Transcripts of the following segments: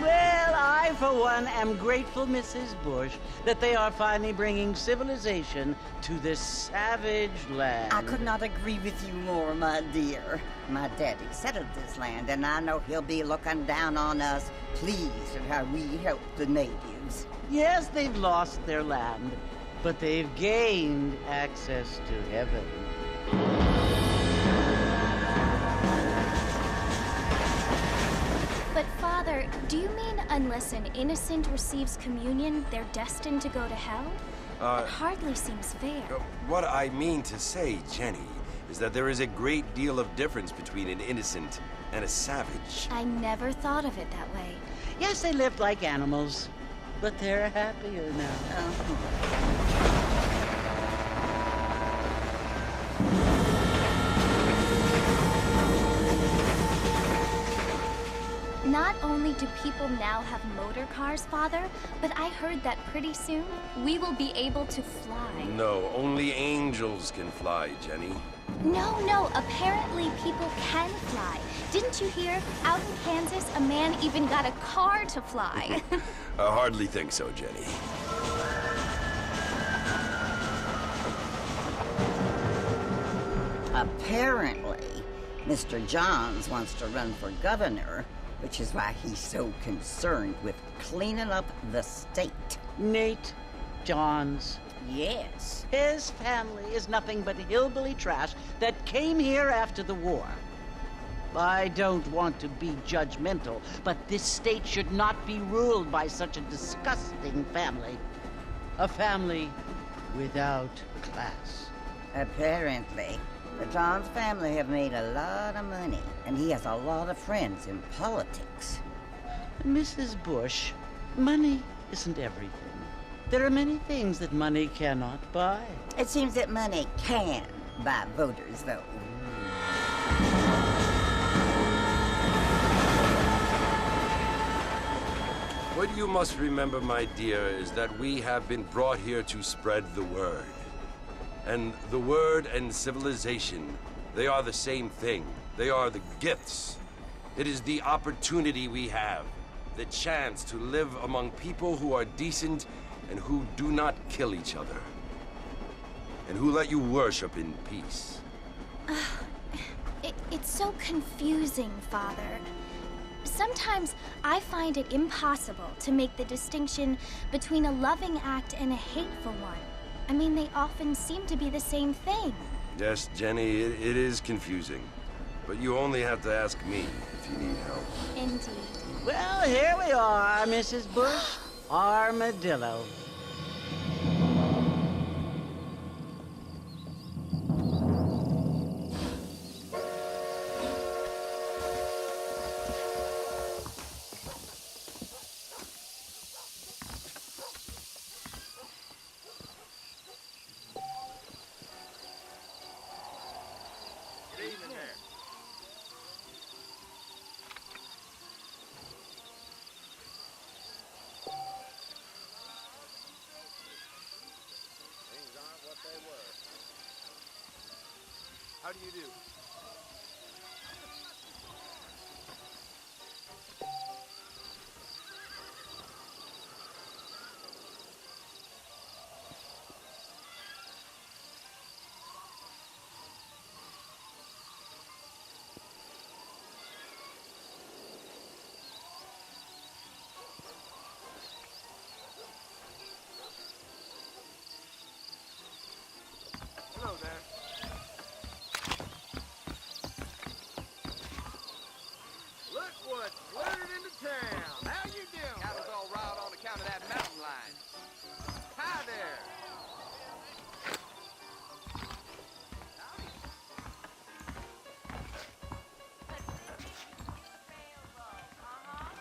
Well, I, for one, am grateful, Mrs. Bush, that they are finally bringing civilization to this savage land. I could not agree with you more, my dear. My daddy settled this land, and I know he'll be looking down on us, pleased at how we help the natives. Yes, they've lost their land, but they've gained access to heaven. But, Father, do you mean unless an innocent receives communion, they're destined to go to hell? That hardly seems fair. What I mean to say, Jenny, is that there is a great deal of difference between an innocent and a savage. I never thought of it that way. Yes, they lived like animals, but they're happier now. Not only do people now have motor cars, Father, but I heard that pretty soon we will be able to fly. No, only angels can fly, Jenny. No, apparently people can fly. Didn't you hear? Out in Kansas, a man even got a car to fly. I hardly think so, Jenny. Apparently, Mr. Johns wants to run for governor, which is why he's so concerned with cleaning up the state. Nate Johns. Yes. His family is nothing but hillbilly trash that came here after the war. I don't want to be judgmental, but this state should not be ruled by such a disgusting family. A family without class. Apparently. The Johns family have made a lot of money, and he has a lot of friends in politics. Mrs. Bush, money isn't everything. There are many things that money cannot buy. It seems that money can buy voters, though. What you must remember, my dear, is that we have been brought here to spread the word. And the word and civilization, they are the same thing. They are the gifts. It is the opportunity we have, the chance to live among people who are decent and who do not kill each other, and who let you worship in peace. It's so confusing, Father. Sometimes I find it impossible to make the distinction between a loving act and a hateful one. I mean, they often seem to be the same thing. Yes, Jenny, it is confusing. But you only have to ask me if you need help. Indeed. Well, here we are, Mrs. Bush. Armadillo. How do you do? Hello there. Look what's flirted into town. How you doing? Cattle's all riled on account of that mountain lion. Hi there.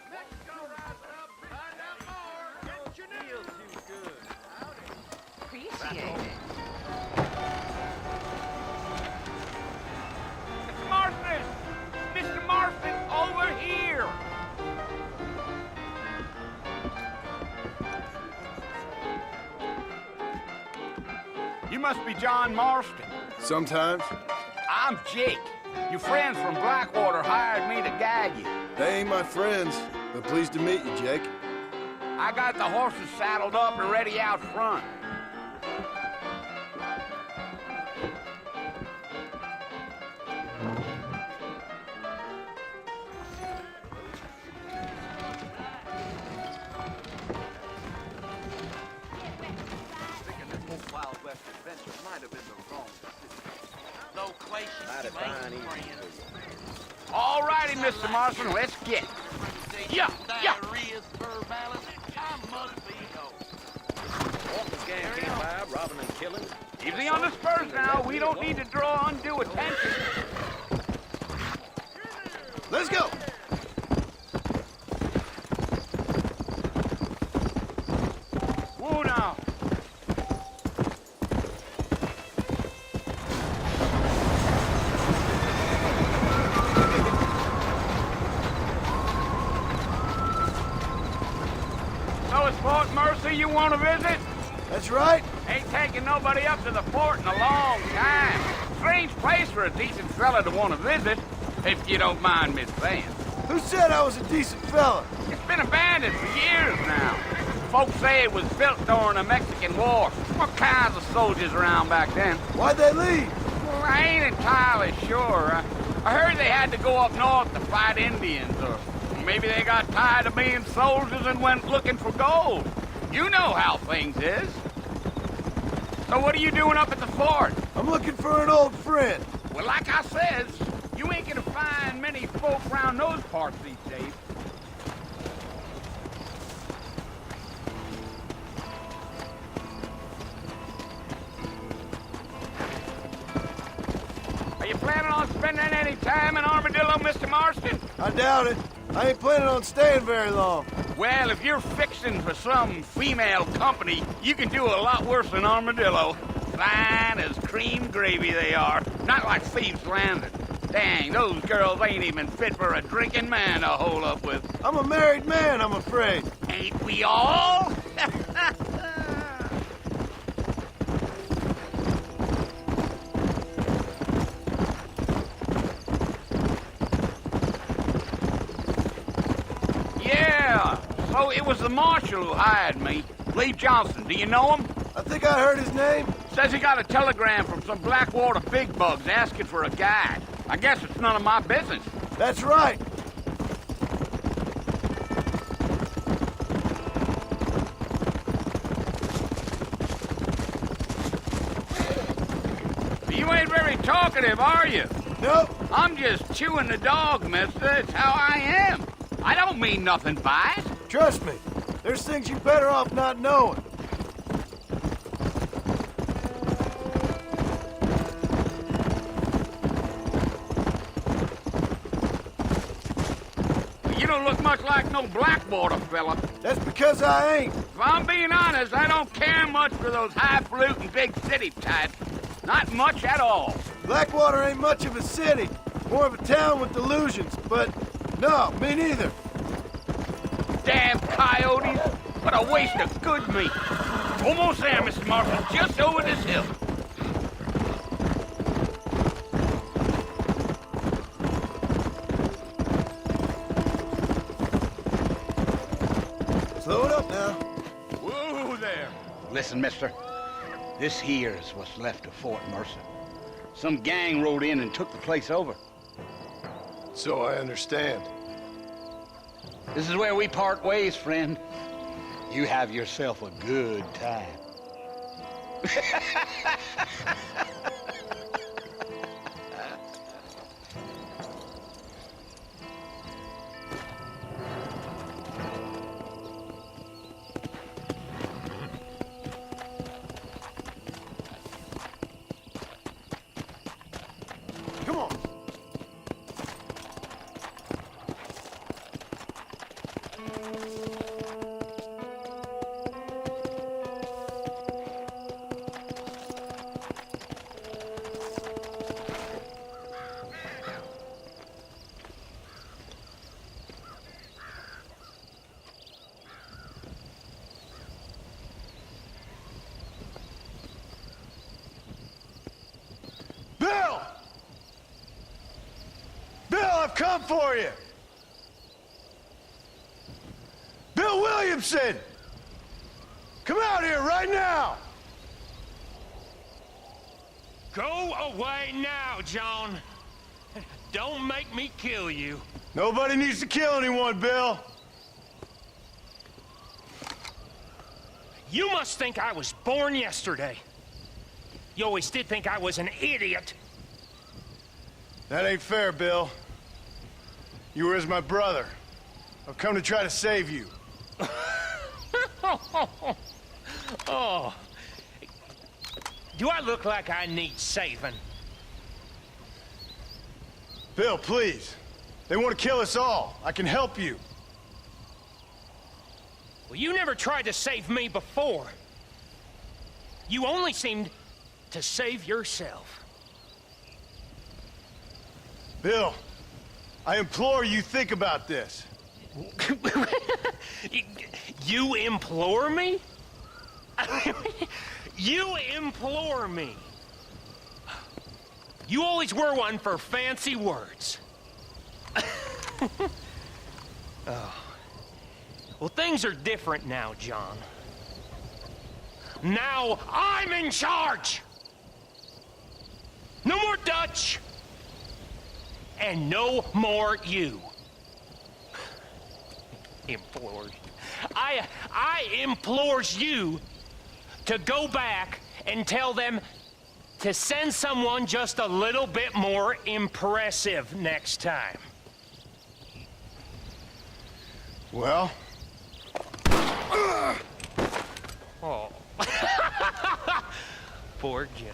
Mexico rising up. Find out more. Get your deal too good. Appreciate it. Marston! Mr. Marston, over here! You must be John Marston. Sometimes. I'm Jake. Your friends from Blackwater hired me to guide you. They ain't my friends. Well, pleased to meet you, Jake. I got the horses saddled up and ready out front. Thinking this whole Wild West adventure might have been the wrong decision. Loquacious Mighty fine evening friends. to you. All righty, Mr. Marston, let's get. Yeah, yeah. Diarrhea's verbalis. I must be going. Walker's gang came by, robbing and killing. Easy on the spurs now. We don't need to draw undue attention. Let's go! Whoa now. So it's Fort Mercy you want to visit? That's right. Ain't taking nobody up to the fort in a long time. Strange place for a decent fella to want to visit, if you don't mind me saying. Who said I was a decent fella? It's been abandoned for years now. Folks say it was built during the Mexican War. What kinds of soldiers around back then? Why'd they leave? Well, I ain't entirely sure. I heard they had to go up north to fight Indians, or maybe they got tired of being soldiers and went looking for gold. You know how things is. So what are you doing up at the fort? I'm looking for an old friend. Well, like I says, you ain't gonna find many folk around those parts these days. Are you planning on spending any time in Armadillo, Mr. Marston? I doubt it. I ain't planning on staying very long. Well, if you're fixing for some female company, you can do a lot worse than Armadillo. Fine as cream gravy they are. Not like Thieves' Landing. Dang, those girls ain't even fit for a drinking man to hole up with. I'm a married man, I'm afraid. Ain't we all? Yeah, so it was the marshal who hired me. Lee Johnson, do you know him? I think I heard his name. Says he got a telegram from some Blackwater big bugs asking for a guide. I guess it's none of my business. That's right. You ain't very talkative, are you? Nope. I'm just chewing the dog, mister. It's how I am. I don't mean nothing by it. Trust me. There's things you're better off not knowing. You don't look much like no Blackwater fella. That's because I ain't. If I'm being honest, I don't care much for those highfalutin big city types. Not much at all. Blackwater ain't much of a city. More of a town with delusions, but no, me neither. Damn coyotes. What a waste of good meat. Almost there, Mr. Marshall. Just over this hill. Slow it up now. Whoa there. Listen, mister. This here's what's left of Fort Mercer. Some gang rode in and took the place over. So I understand. This is where we part ways, friend. You have yourself a good time. Come on. Bill! Bill, I've come for you! Williamson! Come out here right now! Go away now, John. Don't make me kill you. Nobody needs to kill anyone, Bill. You must think I was born yesterday. You always did think I was an idiot. That ain't fair, Bill. You were as my brother. I've come to try to save you. Oh. Do I look like I need saving? Bill, please. They want to kill us all. I can help you. Well, you never tried to save me before. You only seemed to save yourself. Bill, I implore you think about this. You implore me? You implore me. You always were one for fancy words. Oh. Well, things are different now, John. Now I'm in charge! No more Dutch! And no more you. Implores. I implores you to go back and tell them to send someone just a little bit more impressive next time. Well? Oh. Poor John.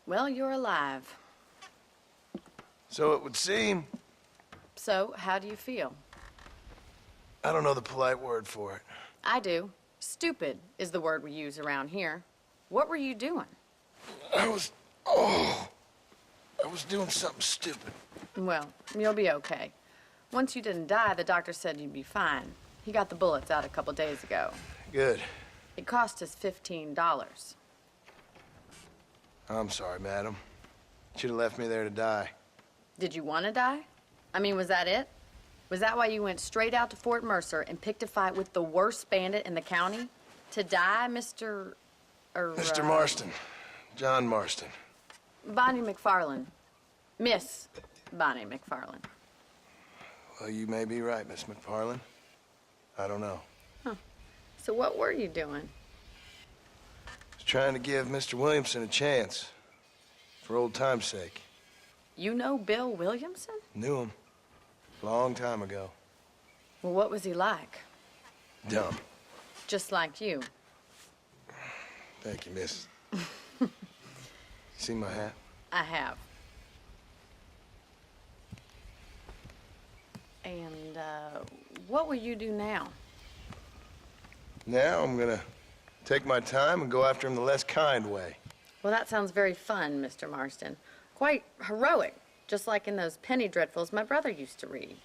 Well, you're alive. So it would seem. So, how do you feel? I don't know the polite word for it. I do. Stupid is the word we use around here. What were you doing? I was doing something stupid. Well, you'll be okay. Once you didn't die, the doctor said you'd be fine. He got the bullets out a couple days ago. Good. It cost us $15. I'm sorry, madam. Should have left me there to die. Did you want to die? I mean, was that it? Was that why you went straight out to Fort Mercer and picked a fight with the worst bandit in the county? To die, Mr. Mr. Marston. John Marston. Bonnie McFarland. Miss Bonnie McFarland. Well, you may be right, Miss McFarland. I don't know. Huh. So what were you doing? I was trying to give Mr. Williamson a chance. For old time's sake. You know Bill Williamson? Knew him. Long time ago. Well, what was he like? Dumb. Just like you. Thank you, miss. You see my hat? I have. And, what will you do now? Now I'm gonna take my time and go after him the less kind way. Well, that sounds very fun, Mr. Marston. Quite heroic, just like in those penny dreadfuls my brother used to read.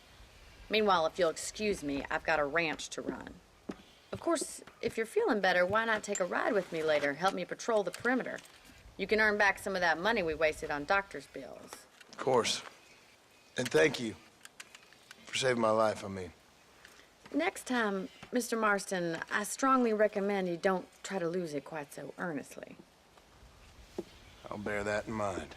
Meanwhile, if you'll excuse me, I've got a ranch to run. Of course, if you're feeling better, why not take a ride with me later? Help me patrol the perimeter. You can earn back some of that money we wasted on doctor's bills. Of course. And thank you for saving my life, I mean. Next time, Mr. Marston, I strongly recommend you don't try to lose it quite so earnestly. I'll bear that in mind.